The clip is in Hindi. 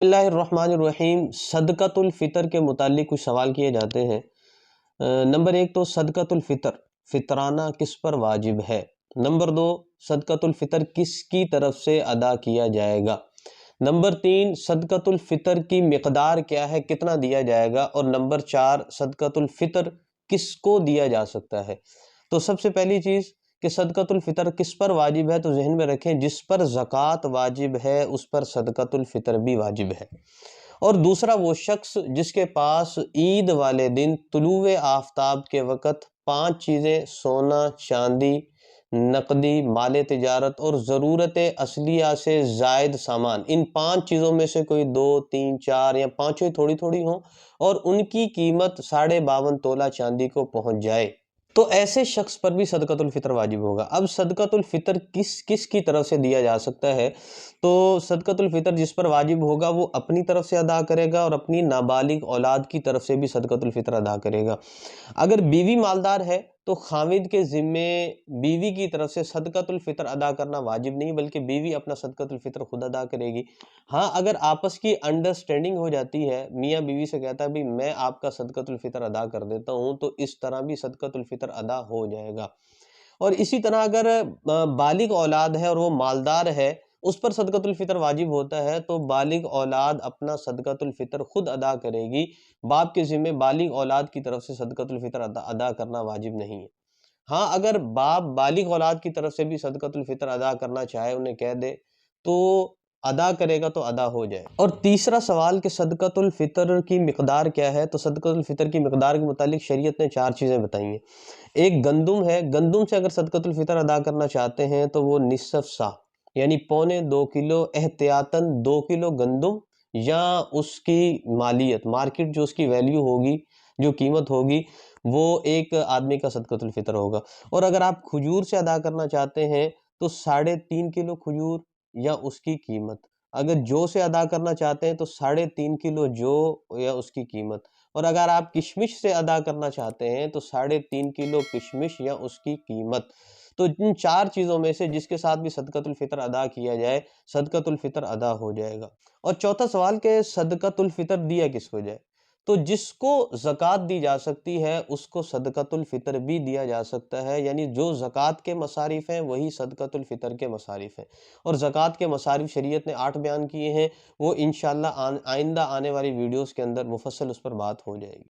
बिस्मिल्लाहिर्रहमानिर्रहीम। सदक़तुल फ़ितर के मुतालिक कुछ सवाल किए जाते हैं। नंबर एक तो सदक़तुल फ़ितर फितराना किस पर वाजिब है। नंबर दो, सदक़तुल फ़ितर किसकी तरफ से अदा किया जाएगा। नंबर तीन, सदक़तुल फ़ितर की मिक़दार क्या है, कितना दिया जाएगा। और नंबर चार, सदक़तुल फ़ितर किसको दिया जा सकता है। तो सबसे पहली चीज़ कि सदक़तुल फ़ितर किस पर वाजिब है, तो ज़हन में रखें जिस पर ज़कात वाजिब है उस पर सदक़तुल फ़ितर भी वाजिब है। और दूसरा वो शख्स जिसके पास ईद वाले दिन तुलुए आफ़ताब के वक़्त पांच चीज़ें सोना, चांदी, नकदी, माले तिजारत और ज़रूरत असलिया से ज़ायद सामान, इन पांच चीज़ों में से कोई दो, तीन, चार या पांचों ही थोड़ी-थोड़ी हों और उनकी कीमत 52.5 तोला चांदी को पहुँच जाए, तो ऐसे शख्स पर भी सदक़तुल फ़ितर वाजिब होगा। अब सदक़तुल फ़ितर किस की तरफ से दिया जा सकता है, तो सदक़तुल फ़ितर जिस पर वाजिब होगा वो अपनी तरफ से अदा करेगा और अपनी नाबालिग औलाद की तरफ से भी सदक़तुल फ़ितर अदा करेगा। अगर बीवी मालदार है तो खाविंद के ज़िम्मे बीवी की तरफ से सदक़तुल फ़ितर अदा करना वाजिब नहीं, बल्कि बीवी अपना सदक़तुल फ़ितर खुद अदा करेगी। हाँ, अगर आपस की अंडरस्टैंडिंग हो जाती है, मियाँ बीवी से कहता है भाई मैं आपका सदक़तुल फ़ितर अदा कर देता हूँ, तो इस तरह भी सदक़तुल फ़ितर अदा हो जाएगा। और इसी तरह अगर बालिग औलाद है और वो मालदार है, उस पर सदक़तुल फ़ितर वाजिब होता है, तो बालिग औलाद अपना सदक़तुल फ़ितर खुद अदा करेगी। बाप के ज़िम्मे बालिग औलाद की तरफ से सदक़तुल फ़ितर अदा करना वाजिब नहीं है। हाँ, अगर बाप बालिग औलाद की तरफ से भी सदक़तुल फ़ितर अदा करना चाहे, उन्हें कह दे, तो अदा करेगा तो अदा हो जाए। और तीसरा सवाल कि सदक़तुल फ़ितर की मिक़दार क्या है, तो सदक़तुल फ़ितर की मिक़दार के मुतालिक शरीयत ने चार चीज़ें बताई हैं। एक गंदुम है, गंदुम से अगर सदक़तुल फ़ितर अदा करना चाहते हैं तो वो निस्फ़ सा यानी पौने 2 किलो, एहतियातन 2 किलो गंदुम या उसकी मालियत मार्केट जो उसकी वैल्यू होगी, जो कीमत होगी, वो एक आदमी का सदक़तुल फ़ितर होगा। और अगर आप खजूर से अदा करना चाहते हैं तो 3.5 किलो खजूर या उसकी कीमत। अगर जौ से अदा करना चाहते हैं तो 3.5 किलो जौ या उसकी कीमत। और अगर आप किशमिश से अदा करना चाहते हैं तो 3.5 किलो किशमिश या उसकी कीमत। तो इन चार चीज़ों में से जिसके साथ भी सदक़तुल फ़ितर अदा किया जाए, सदक़तुल फ़ितर अदा हो जाएगा। और चौथा सवाल कि सदक़तुल फ़ितर दिया किसको जाए, तो जिसको ज़कात दी जा सकती है उसको सदक़तुल फ़ितर भी दिया जा सकता है, यानी जो ज़कात के मसारिफ़ हैं वही सदक़तुल फ़ितर के मसारिफ़ हैं। और ज़कात के मसारिफ़ शरीयत ने 8 बयान किए हैं, वो इंशाअल्लाह आइंदा आने वाली वीडियोज़ के अंदर मुफ़स्सल उस पर बात हो जाएगी।